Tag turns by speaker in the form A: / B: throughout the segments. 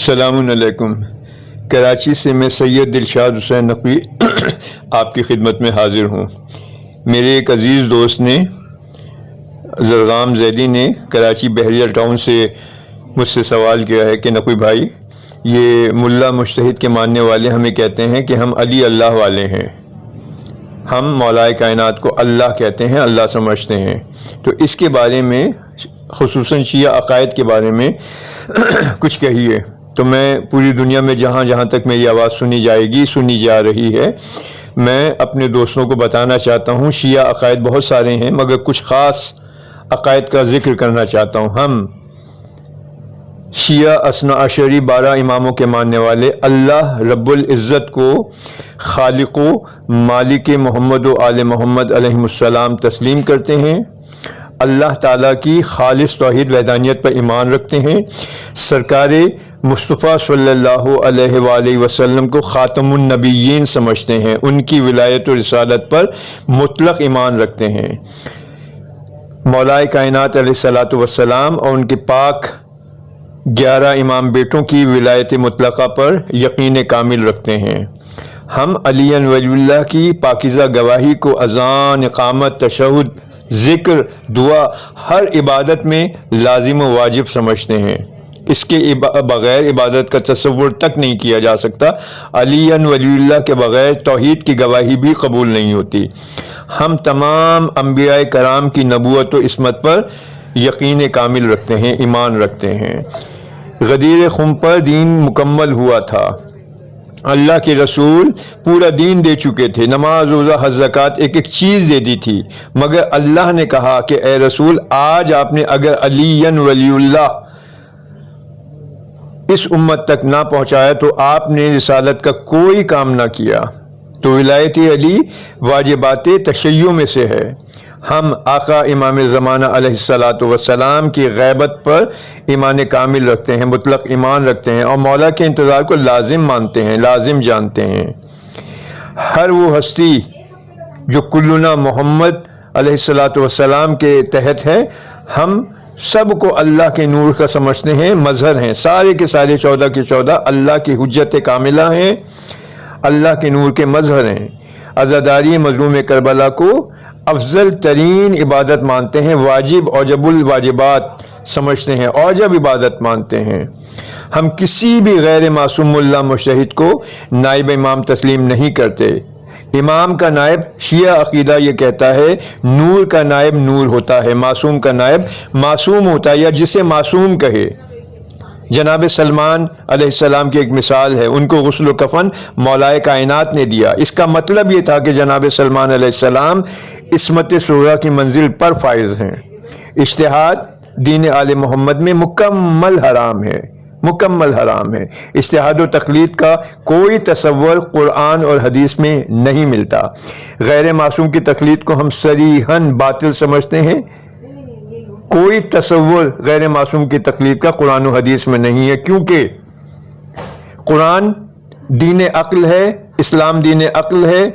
A: السلام علیکم۔ کراچی سے میں سید دلشاد حسین نقوی آپ کی خدمت میں حاضر ہوں۔ میرے ایک عزیز دوست نے زرغام زیدی نے کراچی بحریہ ٹاؤن سے مجھ سے سوال کیا ہے کہ نقوی بھائی، یہ ملا مجتہد کے ماننے والے ہمیں کہتے ہیں کہ ہم علی اللہ والے ہیں، ہم مولا کائنات کو اللہ کہتے ہیں، اللہ سمجھتے ہیں، تو اس کے بارے میں خصوصاً شیعہ عقائد کے بارے میں کچھ کہیے۔ تو میں پوری دنیا میں جہاں جہاں تک میری آواز سنی جا رہی ہے، میں اپنے دوستوں کو بتانا چاہتا ہوں شیعہ عقائد بہت سارے ہیں، مگر کچھ خاص عقائد کا ذکر کرنا چاہتا ہوں۔ ہم شیعہ اثنا عشری 12 اماموں کے ماننے والے اللہ رب العزت کو خالق و مالک محمد و آل محمد علیہ السلام تسلیم کرتے ہیں، اللہ تعالیٰ کی خالص توحید وحدانیت پر ایمان رکھتے ہیں، سرکار مصطفیٰ صلی اللہ علیہ وآلہ وسلم کو خاتم النبیین سمجھتے ہیں، ان کی ولایت و رسالت پر مطلق ایمان رکھتے ہیں، مولا کائنات علیہ الصلوۃ والسلام اور ان کے پاک 11 امام بیٹوں کی ولایت مطلقہ پر یقین کامل رکھتے ہیں۔ ہم علی ولی اللہ کی پاکیزہ گواہی کو اذان، اقامت، تشہد، ذکر، دعا، ہر عبادت میں لازم و واجب سمجھتے ہیں، اس کے بغیر عبادت کا تصور تک نہیں کیا جا سکتا۔ علی ولی اللہ کے بغیر توحید کی گواہی بھی قبول نہیں ہوتی۔ ہم تمام انبیاء کرام کی نبوت و عصمت پر یقین کامل رکھتے ہیں، ایمان رکھتے ہیں۔ غدیر خم پر دین مکمل ہوا تھا، اللہ کے رسول پورا دین دے چکے تھے، نماز، روزہ، حج، زکوٰۃ ایک ایک چیز دے دی تھی، مگر اللہ نے کہا کہ اے رسول، آج آپ نے اگر علی ولی اللہ اس امت تک نہ پہنچایا تو آپ نے رسالت کا کوئی کام نہ کیا۔ تو ولایت علی واجبات تشیع میں سے ہے۔ ہم آقا امام زمانہ علیہ الصلوۃ والسلام کی غیبت پر ایمان کامل رکھتے ہیں، مطلق ایمان رکھتے ہیں، اور مولا کے انتظار کو لازم مانتے ہیں، لازم جانتے ہیں۔ ہر وہ ہستی جو کلنا محمد علیہ الصلوۃ والسلام کے تحت ہے، ہم سب کو اللہ کے نور کا سمجھتے ہیں، مظہر ہیں، سارے کے سارے 14 کے 14 اللہ کی حجت کاملہ ہیں، اللہ کے نور کے مظہر ہیں۔ عزاداری مظلوم کربلا کو افضل ترین عبادت مانتے ہیں، واجب اوجب الواجبات سمجھتے ہیں، اوجب عبادت مانتے ہیں۔ ہم کسی بھی غیر معصوم ملا مجتہد کو نائب امام تسلیم نہیں کرتے۔ امام کا نائب شیعہ عقیدہ یہ کہتا ہے، نور کا نائب نور ہوتا ہے، معصوم کا نائب معصوم ہوتا ہے، یا جسے معصوم کہے۔ جناب سلمان علیہ السلام کی ایک مثال ہے، ان کو غسل و کفن مولا کائنات نے دیا۔ اس کا مطلب یہ تھا کہ جناب سلمان علیہ السلام عصمت صغریٰ کی منزل پر فائز ہیں۔ اجتہاد دین آل محمد میں مکمل حرام ہے، مکمل حرام ہے۔ اجتہاد و تقلید کا کوئی تصور قرآن اور حدیث میں نہیں ملتا۔ غیر معصوم کی تقلید کو ہم صریحاً باطل سمجھتے ہیں۔ کوئی تصور غیر معصوم کی تقلید کا قرآن و حدیث میں نہیں ہے، کیونکہ قرآن دین عقل ہے، اسلام دین عقل ہے۔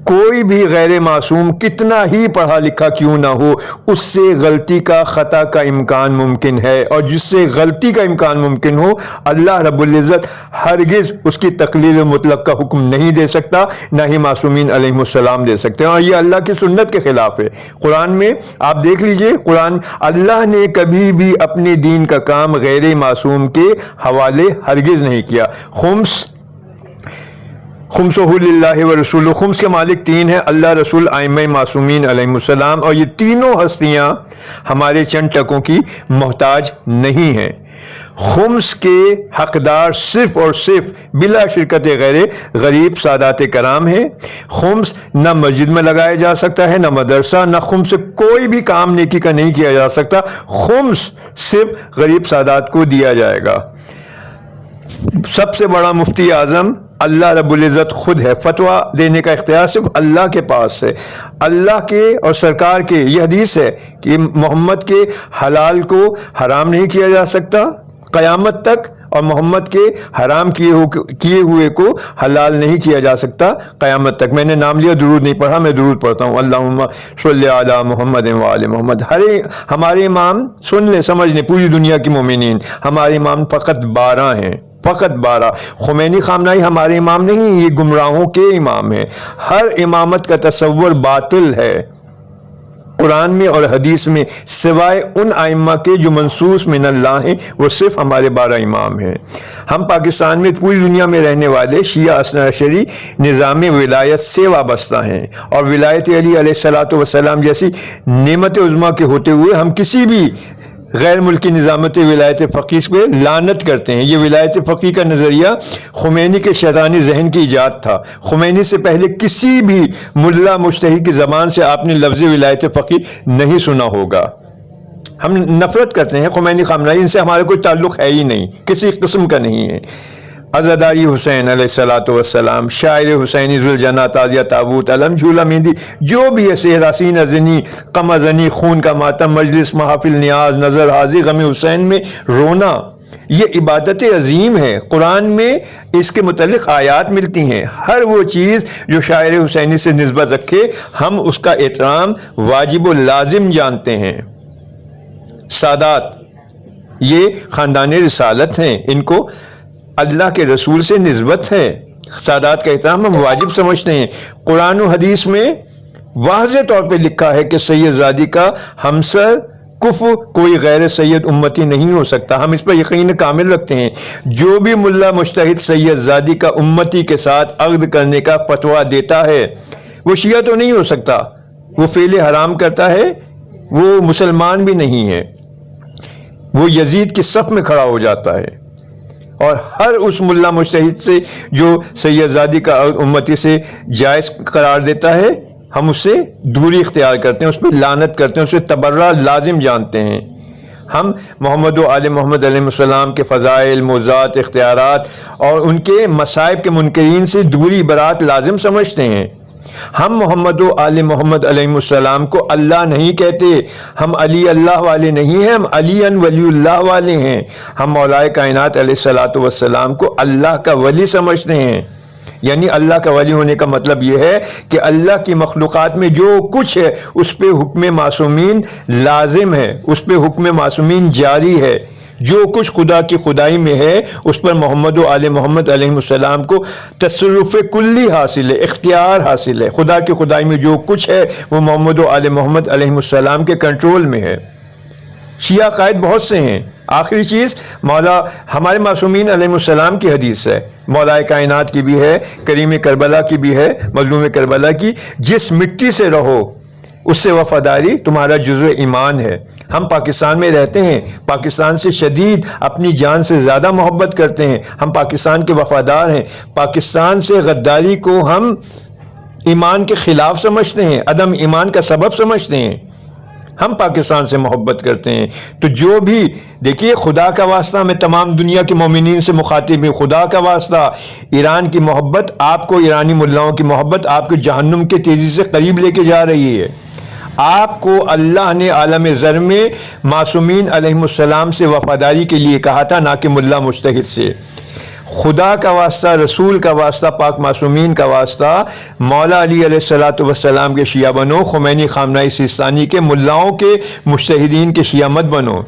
A: کوئی بھی غیر معصوم کتنا ہی پڑھا لکھا کیوں نہ ہو، اس سے غلطی کا، خطا کا امکان ممکن ہے، اور جس سے غلطی کا امکان ممکن ہو، اللہ رب العزت ہرگز اس کی تقلید مطلق کا حکم نہیں دے سکتا، نہ ہی معصومین علیہ السلام دے سکتے ہیں، اور یہ اللہ کی سنت کے خلاف ہے۔ قرآن میں آپ دیکھ لیجئے، قرآن اللہ نے کبھی بھی اپنے دین کا کام غیر معصوم کے حوالے ہرگز نہیں کیا۔ خمسہ للہ و رسول، خمس کے مالک 3 ہیں، اللہ، رسول، ائمہ معصومین علیہ السلام، اور یہ تینوں ہستیاں ہمارے چند ٹکوں کی محتاج نہیں ہیں۔ خمس کے حقدار صرف اور صرف بلا شرکت غیر غریب سادات کرام ہیں۔ خمس نہ مسجد میں لگایا جا سکتا ہے، نہ مدرسہ، نہ خمس سے کوئی بھی کام نیکی کا نہیں کیا جا سکتا۔ خمس صرف غریب سادات کو دیا جائے گا۔ سب سے بڑا مفتی اعظم اللہ رب العزت خود ہے، فتویٰ دینے کا اختیار صرف اللہ کے پاس ہے۔ اللہ کے اور سرکار کے یہ حدیث ہے کہ محمد کے حلال کو حرام نہیں کیا جا سکتا قیامت تک، اور محمد کے حرام کیے ہوئے کو حلال نہیں کیا جا سکتا قیامت تک۔ میں نے نام لیا، درود نہیں پڑھا، میں درود پڑھتا ہوں، اللہم صلی علی محمد و آل محمد۔ ہمارے امام، سن لیں سمجھ لیں پوری دنیا کی مومنین، ہمارے امام فقط 12 ہیں، فقط 12۔ خمینی خامنہئی ہمارے امام نہیں، یہ گمراہوں کے امام ہیں۔ ہر امامت کا تصور باطل ہے قرآن میں اور حدیث میں، سوائے ان ائمہ کے جو منصوص من اللہ ہیں، وہ صرف ہمارے 12 امام ہیں۔ ہم پاکستان میں پوری دنیا میں رہنے والے شیعہ اثنا عشری نظام ولایت سے وابستہ ہیں، اور ولایت علی علیہ الصلوۃ والسلام جیسی نعمت عظمیٰ کے ہوتے ہوئے ہم کسی بھی غیر ملکی نظامت ولایت فقیہ پہ لعنت کرتے ہیں۔ یہ ولایت فقیہ کا نظریہ خمینی کے شیطانی ذہن کی ایجاد تھا۔ خمینی سے پہلے کسی بھی ملا مجتہد کی زبان سے آپ نے لفظ ولایت فقیہ نہیں سنا ہوگا۔ ہم نفرت کرتے ہیں خمینی خامنہئی، ان سے ہمارا کوئی تعلق ہے ہی نہیں، کسی قسم کا نہیں ہے۔ عزاداری حسین علیہ الصلوۃ والسلام، شاعر حسینی، ذوالجناح، تازیہ تابوت، علم، جھولا مہندی، جو بھی ہے، صحرا سینہ زنی، قمع زنی، خون کا ماتم، مجلس، محافل نیاز، نظر حاضری، غم حسین میں رونا، یہ عبادت عظیم ہے۔ قرآن میں اس کے متعلق آیات ملتی ہیں۔ ہر وہ چیز جو شاعر حسینی سے نسبت رکھے، ہم اس کا احترام واجب و لازم جانتے ہیں۔ سادات یہ خاندان رسالت ہیں، ان کو اللہ کے رسول سے نسبت ہے۔ سادات کا احترام ہم واجب سمجھتے ہیں۔ قرآن و حدیث میں واضح طور پہ لکھا ہے کہ سید زادی کا ہمسر کفو کوئی غیر سید امتی نہیں ہو سکتا۔ ہم اس پر یقین کامل رکھتے ہیں۔ جو بھی ملا مجتہد سید زادی کا امتی کے ساتھ عقد کرنے کا فتویٰ دیتا ہے، وہ شیعہ تو نہیں ہو سکتا، وہ فعل حرام کرتا ہے، وہ مسلمان بھی نہیں ہے، وہ یزید کی صف میں کھڑا ہو جاتا ہے۔ اور ہر اس ملا مجتہد سے جو سید زادی کا امتی سے جائز قرار دیتا ہے، ہم اس سے دوری اختیار کرتے ہیں، اس پہ لعنت کرتے ہیں، اس سے تبرہ لازم جانتے ہیں۔ ہم محمد و آل محمد علیہ السلام کے فضائل، موضوعات، اختیارات اور ان کے مصائب کے منکرین سے دوری برات لازم سمجھتے ہیں۔ ہم محمد و آل محمد علیہ السلام کو اللہ نہیں کہتے، ہم علی اللہ والے نہیں ہیں، ہم علی ولی اللہ والے ہیں۔ ہم مولا کائنات علیہ الصلوۃ والسلام کو اللہ کا ولی سمجھتے ہیں۔ یعنی اللہ کا ولی ہونے کا مطلب یہ ہے کہ اللہ کی مخلوقات میں جو کچھ ہے اس پہ حکم معصومین لازم ہے، اس پہ حکم معصومین جاری ہے۔ جو کچھ خدا کی خدائی میں ہے اس پر محمد و آل محمد علیہ السلام کو تصرف کلی حاصل ہے، اختیار حاصل ہے۔ خدا کی خدائی میں جو کچھ ہے وہ محمد و آل محمد علیہ السلام کے کنٹرول میں ہے۔ شیعہ قائد بہت سے ہیں۔ آخری چیز مولا ہمارے معصومین علیہ السلام کی حدیث ہے، مولا کائنات کی بھی ہے، کریم کربلا کی بھی ہے، مظلوم کربلا کی، جس مٹی سے رہو اس سے وفاداری تمہارا جزو ایمان ہے۔ ہم پاکستان میں رہتے ہیں، پاکستان سے شدید اپنی جان سے زیادہ محبت کرتے ہیں، ہم پاکستان کے وفادار ہیں۔ پاکستان سے غداری کو ہم ایمان کے خلاف سمجھتے ہیں، عدم ایمان کا سبب سمجھتے ہیں۔ ہم پاکستان سے محبت کرتے ہیں۔ تو جو بھی دیکھیے، خدا کا واسطہ میں تمام دنیا کے مومنین سے مخاطب ہوں، خدا کا واسطہ ایران کی محبت آپ کو، ایرانی ملاؤں کی محبت آپ کو جہنم کے تیزی سے قریب لے کے جا رہی ہے۔ آپ کو اللہ نے عالم ذر میں معصومین علیہ السلام سے وفاداری کے لیے کہا تھا، نہ کہ ملا مجتہد سے۔ خدا کا واسطہ، رسول کا واسطہ، پاک معصومین کا واسطہ، مولا علی علیہ الصلوۃ والسلام کے شیعہ بنو، خمینی خامنہئی سیستانی کے ملاؤں کے مجتہدین کے شیعہ مت بنو۔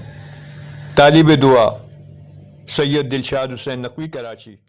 A: طالب دعا سید دلشاد حسین نقوی، کراچی۔